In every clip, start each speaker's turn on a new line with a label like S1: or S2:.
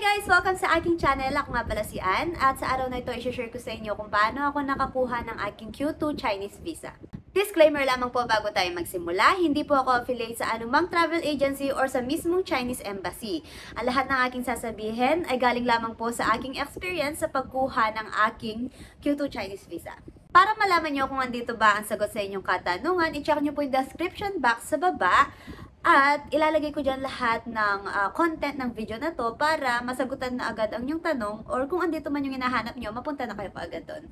S1: guys! Welcome sa aking channel. Ako nga pala si Ann at sa araw na ito i-share ko sa inyo kung paano ako nakakuha ng aking Q2 Chinese visa. Disclaimer lamang po bago tayo magsimula, hindi po ako affiliate sa anumang travel agency or sa mismong Chinese embassy. Ang lahat ng aking sasabihin ay galing lamang po sa aking experience sa pagkuha ng aking Q2 Chinese visa. Para malaman nyo kung andito ba ang sagot sa inyong katanungan, i-check nyo po yung description box sa baba. At ilalagay ko dyan lahat ng content ng video na to para masagutan na agad ang inyong tanong or kung andito man yung hinahanap nyo, mapunta na kayo kaagad doon.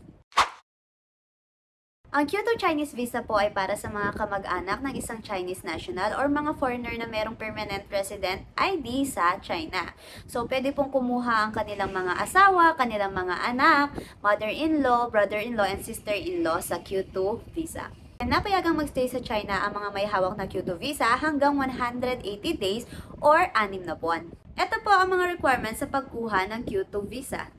S1: Ang Q2 Chinese visa po ay para sa mga kamag-anak ng isang Chinese national or mga foreigner na merong permanent resident ID sa China. So, pwede pong kumuha ang kanilang mga asawa, kanilang mga anak, mother-in-law, brother-in-law, and sister-in-law sa Q2 visa. Napayagang magstay sa China ang mga may hawak na Q2 visa hanggang 180 days or 6 na buwan. Ito po ang mga requirements sa pagkuha ng Q2 visa.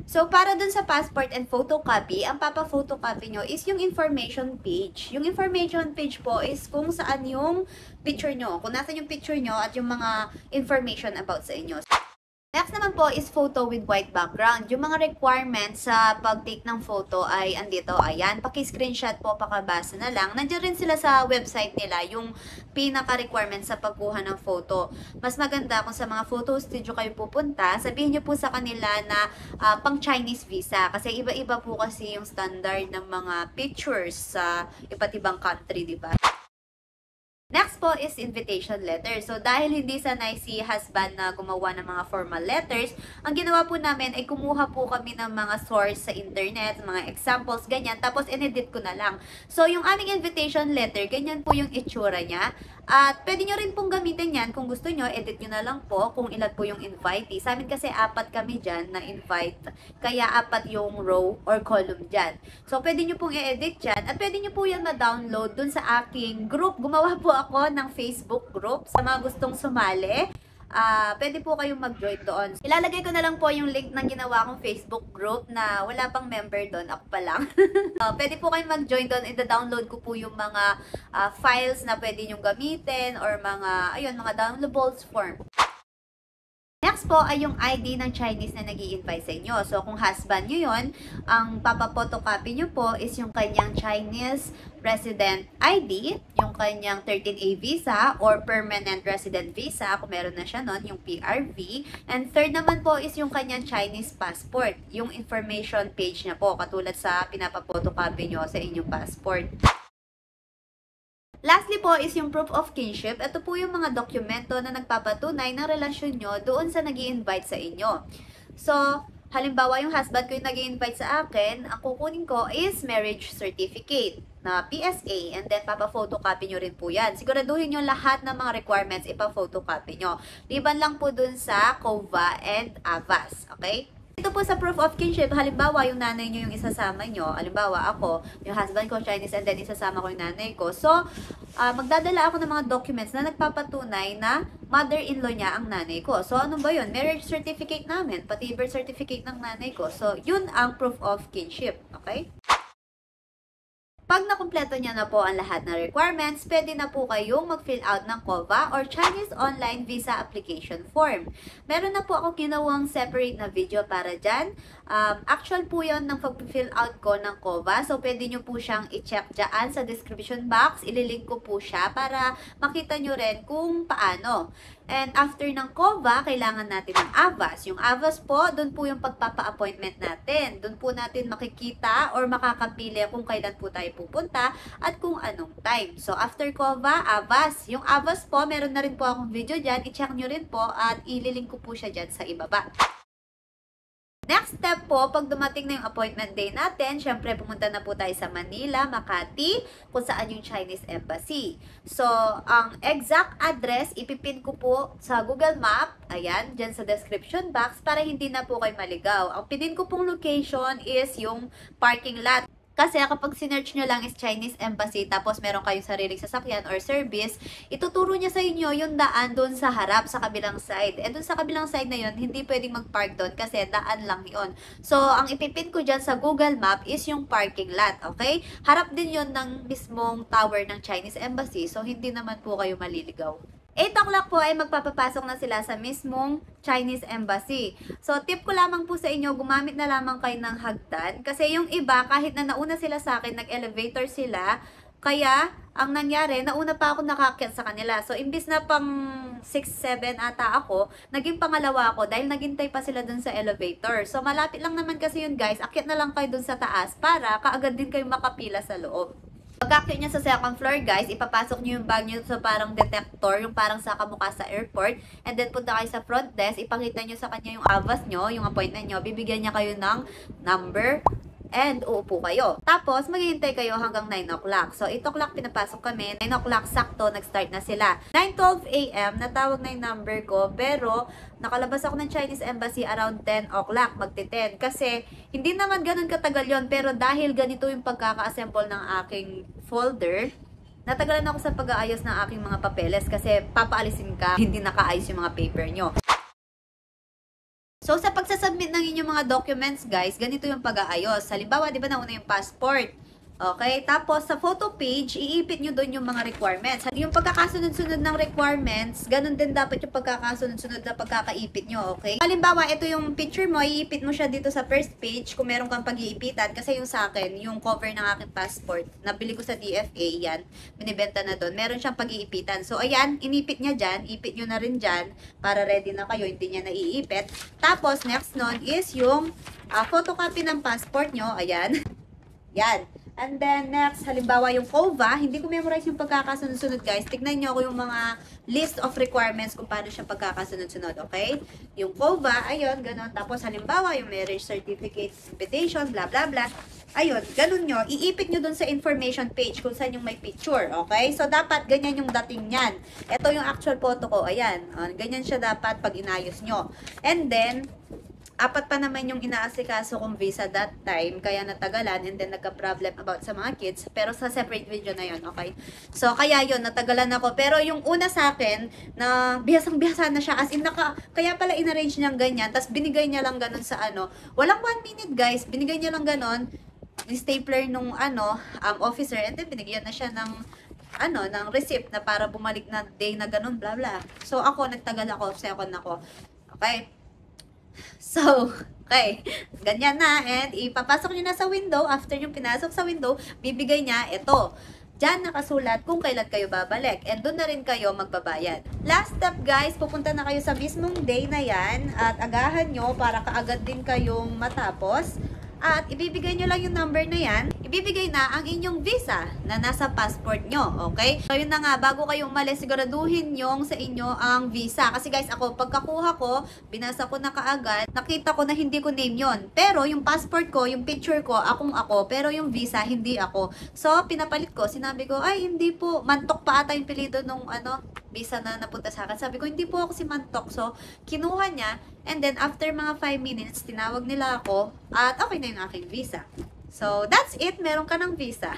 S1: So, para dun sa passport and photocopy, ang papa-photocopy nyo is yung information page. Yung information page po is kung saan yung picture nyo, kung nasan yung picture nyo at yung mga information about sa inyo. Next naman po is photo with white background. Yung mga requirements sa pag-take ng photo ay andito. Ayan, paki-screenshot po, pakabasa na lang. Nandiyan rin sila sa website nila, yung pinaka-requirements sa pagkuha ng photo. Mas maganda kung sa mga photo studio kayo pupunta, sabihin nyo po sa kanila na pang Chinese visa. Kasi iba-iba po kasi yung standard ng mga pictures sa iba't ibang country, di ba? Next po is invitation letter. So, dahil hindi sanay si husband na gumawa ng mga formal letters, ang ginawa po namin ay kumuha po kami ng mga source sa internet, mga examples, ganyan, tapos in-edit ko na lang. So, yung aming invitation letter, ganyan po yung itsura niya. At pwede nyo rin pong gamitin yan. Kung gusto nyo, edit nyo na lang po kung ilan po yung invitee. Sa amin kasi 4 kami dyan na invite. Kaya 4 yung row or column dyan. So, pwede nyo pong i-edit dyan. At pwede nyo po yan ma-download dun sa aking group. Gumawa po ako ng Facebook group sa mga gustong sumali. Pwede po kayong mag-join doon. Ilalagay ko na lang po yung link ng ginawa kong Facebook group na wala pang member doon. Ako pa lang. Pwede po kayong mag-join doon. I-download ko po yung mga files na pwede nyong gamitin or mga, ayun, mga downloadables form. Next po ay yung ID ng Chinese na nag-i-invite sa inyo. So, kung husband nyo yun, ang papa-photocopy nyo po is yung kanyang Chinese resident ID, yung kanyang 13A visa or permanent resident visa, kung meron na siya nun, yung PRV. And third naman po is yung kanyang Chinese passport, yung information page niya po, katulad sa pinapa-photocopy nyo sa inyong passport. Lastly po is yung proof of kinship. Ito po yung mga dokumento na nagpapatunay ng relasyon nyo doon sa nag-i-invite sa inyo. So, halimbawa yung husband ko yung nag-i-invite sa akin, ang kukunin ko is marriage certificate na PSA and then papa-photocopy nyo rin po yan. Siguraduhin nyo lahat ng mga requirements ipa-photocopy nyo. Liban lang po dun sa COVA and AVAS. Okay? Ito po sa proof of kinship, halimbawa yung nanay nyo yung isasama nyo, halimbawa ako, yung husband ko Chinese and then isasama ko yung nanay ko. So, magdadala ako ng mga documents na nagpapatunay na mother-in-law niya ang nanay ko. So, ano ba yun? Marriage certificate namin, pati birth certificate ng nanay ko. So, yun ang proof of kinship. Okay? Pag nakumpleto niya na po ang lahat ng requirements, pwede na po kayong mag-fill out ng COVA or Chinese Online Visa Application Form. Meron na po ako ginawang separate na video para dyan. Actual po yun ng pag-fill out ko ng COVA. So, pwede nyo po siyang i-check dyan sa description box. Ililink ko po siya para makita nyo rin kung paano. And after ng COVA, kailangan natin ng AVAS. Yung AVAS po, doon po yung pagpapa-appointment natin. Doon po natin makikita or makakapili kung kailan po tayo pupunta at kung anong time. So, after COVA, AVAS. Yung AVAS po, meron na rin po akong video dyan. I-check nyo rin po at ililink ko po siya dyan sa ibaba. Next step po, pag dumating na yung appointment day natin, syempre pumunta na po tayo sa Manila, Makati, kung saan yung Chinese Embassy. So, ang exact address, ipipin ko po sa Google Map, ayan, dyan sa description box, para hindi na po kayo maligaw. Ang pinin ko pong location is yung parking lot. Kasi kapag sinearch nyo lang is Chinese Embassy, tapos meron kayong sariling sasakyan or service, ituturo niya sa inyo yung daan doon sa harap, sa kabilang side. And doon sa kabilang side na yun, hindi pwedeng mag-park doon kasi daan lang yun. So, ang ipipin ko dyan sa Google Map is yung parking lot, okay? Harap din yun ng mismong tower ng Chinese Embassy, so hindi naman po kayo maliligaw. 8 o'clock po ay magpapapasok na sila sa mismong Chinese Embassy. So, tip ko lamang po sa inyo, gumamit na lamang kayo ng hagdan. Kasi yung iba, kahit na nauna sila sa akin, nag-elevator sila, kaya, ang nangyari, nauna pa ako nakakyat sa kanila. So, imbis na pang 6-7 ata ako, naging pangalawa ako dahil naghintay pa sila dun sa elevator. So, malapit lang naman kasi yun guys, akyat na lang kayo dun sa taas para kaagad din kayo makapila sa loob. Pagkakit niya sa second floor, guys, ipapasok niyo yung bag niyo sa parang detector, yung parang sa kamukha sa airport. And then, punta kayo sa front desk, ipakita niyo sa kanya yung avas niyo, yung appointment niyo, bibigyan niya kayo ng number, and uupo kayo. Tapos, maghihintay kayo hanggang 9 o'clock. So, 8 o'clock pinapasok kami. 9 o'clock sakto, nag-start na sila. 9:12 a.m., natawag na yung number ko. Pero, nakalabas ako ng Chinese Embassy around 10 o'clock, magti-10. Kasi, hindi naman ganun katagal yon. Pero dahil ganito yung pagkaka-assemble ng aking folder, natagalan ako sa pag-aayos ng aking mga papeles. Kasi, papaalisin ka, hindi nakaayos yung mga paper nyo. So, sa pagsasubmit ng inyong mga documents, guys, ganito yung pag-aayos. Halimbawa, di ba nauna yung passport? Okay? Tapos, sa photo page, iipit nyo doon yung mga requirements. Yung pagkakasunod-sunod ng requirements, ganun din dapat yung pagkakasunod-sunod na pagkakaipit nyo, okay? Halimbawa, ito yung picture mo, iipit mo siya dito sa first page kung meron kang pag-iipitan. Kasi yung sa akin, yung cover ng aking passport, nabili ko sa DFA, yan, binibenta na doon. Meron siyang pag-iipitan. So, ayan, inipit niya dyan, ipit nyo na rin dyan, para ready na kayo, hindi niya naiipit. Tapos, next nun is yung photocopy ng passport nyo, ayan. Yan. And then, next, halimbawa yung COVA, hindi ko memorize yung pagkakasunod-sunod, guys. Tignan nyo ako yung mga list of requirements kung paano siya pagkakasunod-sunod, okay? Yung COVA, ayun, ganun. Tapos, halimbawa, yung marriage certificate, invitation, blah, blah, blah. Ayun, ganun nyo. Iipit nyo dun sa information page kung saan yung may picture, okay? So, dapat ganyan yung dating niyan. Ito yung actual photo ko, ayan. Ganyan siya dapat pag inayos nyo. And then, apat pa naman yung inaasikaso kong visa that time, kaya natagalan, and then nagka-problem about sa mga kids, pero sa separate video na yun, okay? So, kaya yun, natagalan ako, pero yung una sa akin, na bihasang-bihasa na siya, as in, kaya pala in-arrange niyang ganyan, tas binigay niya lang ganun sa walang 1 minute guys, binigay niya lang ganun, yung stapler nung officer, and then binigyan na siya ng ng receipt na para bumalik na day na ganun, bla bla. So, ako, nagtagal ako, second ako, okay? So, okay, ganyan na, and ipapasok nyo na sa window. After yung pinasok sa window, bibigay niya ito. Diyan nakasulat kung kailan kayo babalik, and doon na rin kayo magbabayad. Last step guys, pupunta na kayo sa mismong day na yan, at agahan nyo para kaagad din kayong matapos. At ibibigay nyo lang yung number na yan, ibibigay na ang inyong visa na nasa passport nyo, okay? So yun na nga, bago kayo umalis, siguraduhin yung sa inyo ang visa. Kasi guys, ako, pagkakuha ko, binasa ko na kaagad, nakita ko na hindi ko name yon. Pero yung passport ko, yung picture ko, akong ako, pero yung visa, hindi ako. So, pinapalit ko, sinabi ko, ay, hindi po, Mantok pa ata yung pilido nung visa na napunta sa akin. Sabi ko, hindi po ako si Mantok. So, kinuha niya, and then after mga 5 minutes, tinawag nila ako, at okay na yung aking visa. So, that's it. Meron ka ng visa.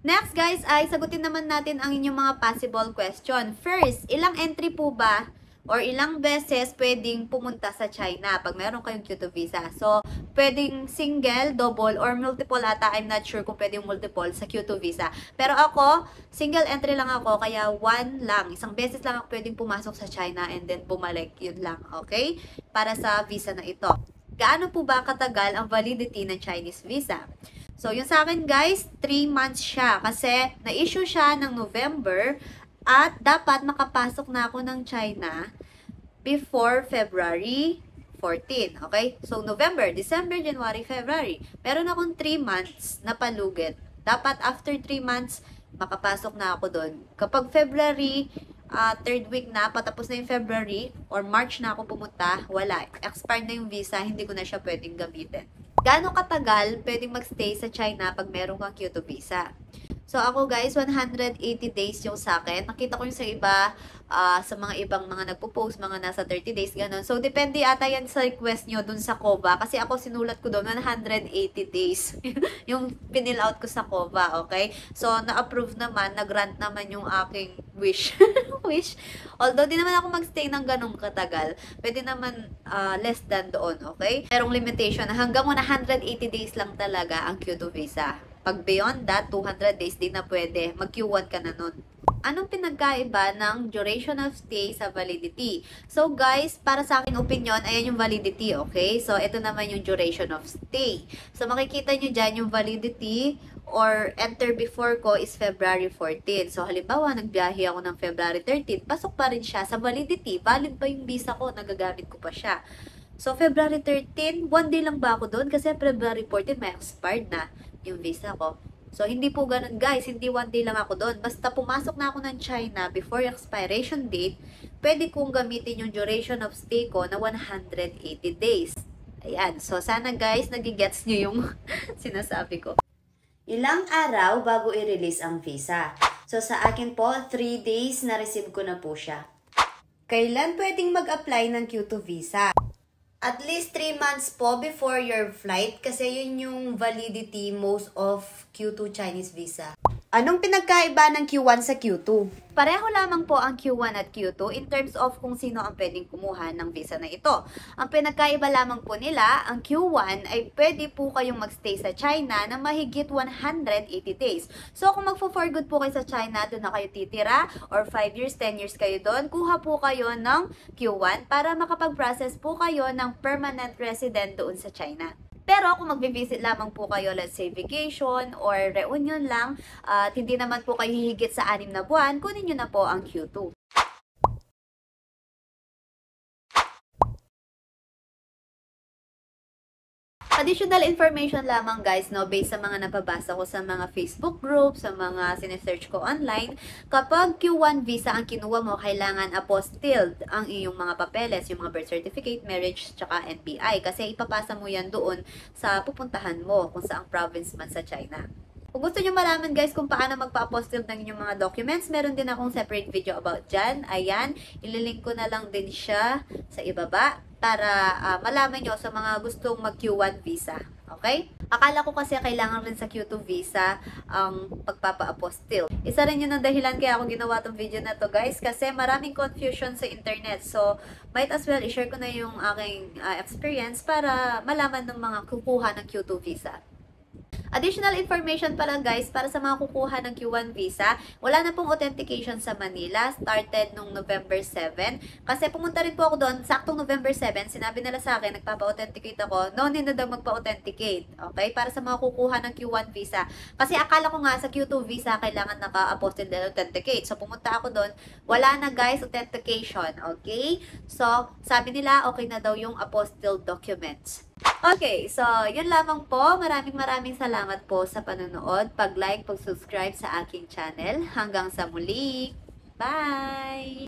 S1: Next, guys, ay sagutin naman natin ang inyong mga possible question. First, ilang entry po ba or ilang beses pwedeng pumunta sa China pag meron kayong Q2 visa? So, pwedeng single, double, or multiple ata. I'm not sure kung pwedeng multiple sa Q2 visa. Pero ako, single entry lang ako, kaya 1 lang. Isang beses lang ako pwedeng pumasok sa China and then bumalik. Yun lang, okay? Para sa visa na ito. Gaano po ba katagal ang validity ng Chinese visa? So, yung sa akin guys, 3 months siya. Kasi, na-issue siya ng November at dapat makapasok na ako ng China before February 14. Okay? So, November, December, January, February. Meron akong 3 months na palugit. Dapat after 3 months, makapasok na ako doon. Kapag February, 3rd week na, patapos na yung February, or March na ako pumunta, wala. Expired na yung visa, hindi ko na siya pwedeng gamitin. Gaano katagal pwedeng magstay sa China pag meron kang Q2 visa? So, ako guys, 180 days yung sa akin. Nakita ko yung sa iba, sa mga ibang mga nagpo-post, mga nasa 30 days, ganun. So, depende ata yan sa request nyo dun sa COVA. Kasi ako sinulat ko doon 180 days. Yung pinill out ko sa COVA, okay? So, na-approve naman, nag-grant naman yung aking wish. Wish. Although, di naman ako magstay ng ganung katagal. Pwede naman less than doon, okay? Merong limitation na hanggang 180 days lang talaga ang Q2 visa. Pag beyond that, 200 days din na pwede. Mag-Q1 ka na nun. anong pinagkaiba ng duration of stay sa validity? So guys, para sa aking opinion, ayan yung validity, okay? So ito naman yung duration of stay. So makikita nyo dyan yung validity or enter before ko is February 14. So halimbawa, nagbiyahe ako ng February 13, pasok pa rin siya sa validity. Valid pa yung visa ko, nagagamit ko pa siya. So February 13, one day lang ba ako doon? Kasi February 14, may expired na yung visa ko. So, hindi po ganun guys, hindi one day lang ako doon. Basta pumasok na ako ng China before expiration date, pwede kong gamitin yung duration of stay ko na 180 days. Ayan, so sana guys, nagigets nyo yung sinasabi ko.
S2: Ilang araw bago i-release ang visa. So, sa akin po, 3 days na-receive ko na po siya. Kailan pwedeng mag-apply ng Q2 visa? At least 3 months po before your flight kasi yun yung validity most of Q2 Chinese visa. Anong pinagkaiba ng Q1 sa Q2?
S1: Pareho lamang po ang Q1 at Q2 in terms of kung sino ang pwedeng kumuha ng visa na ito. Ang pinagkaiba lamang po nila, ang Q1 ay pwede po kayong magstay sa China na mahigit 180 days. So kung magpo-for good po kayo sa China, doon na kayo titira or 5 years, 10 years kayo doon, kuha po kayo ng Q1 para makapag-process po kayo ng permanent resident doon sa China. Pero kung magbe-visit lamang po kayo, let's say vacation or reunion lang, at hindi naman po kayo hihigit sa 6 na buwan, kunin nyo na po ang Q2. Additional information lamang guys, no, based sa mga napabasa ko sa mga Facebook groups, sa mga sinesearch ko online, kapag Q1 visa ang kinuha mo, kailangan apostilled ang iyong mga papeles, yung mga birth certificate, marriage, tsaka NPI. Kasi ipapasa mo yan doon sa pupuntahan mo, kung saang province man sa China. Kung gusto nyo malaman guys kung paano magpa-apostille ng inyong mga documents, meron din akong separate video about dyan. Ayan, ililink ko na lang din siya sa ibaba para malaman nyo sa mga gustong mag Q1 visa. Okay? Akala ko kasi kailangan rin sa Q2 visa ang pagpapa-apostille. Isa rin yun ang dahilan kaya ako ginawa tong video na to guys kasi maraming confusion sa internet. So, might as well i-share ko na yung aking experience para malaman ng mga kukuha ng Q2 visa. Additional information pala guys, para sa mga kukuha ng Q1 visa, wala na pong authentication sa Manila, started nung November 7. Kasi pumunta rin po ako doon, saktong November 7, sinabi nila sa akin, nagpapa-authenticate ako, no need na daw magpa-authenticate. Okay? Para sa mga kukuha ng Q1 visa. Kasi akala ko nga sa Q2 visa, kailangan naka-apostille na authenticate. So pumunta ako doon, wala na guys, authentication. Okay? So, sabi nila, okay na daw yung apostille documents. Okay, so yun lamang po. Maraming salamat po sa panonood, pag-like, pag-subscribe sa aking channel. Hanggang sa muli. Bye!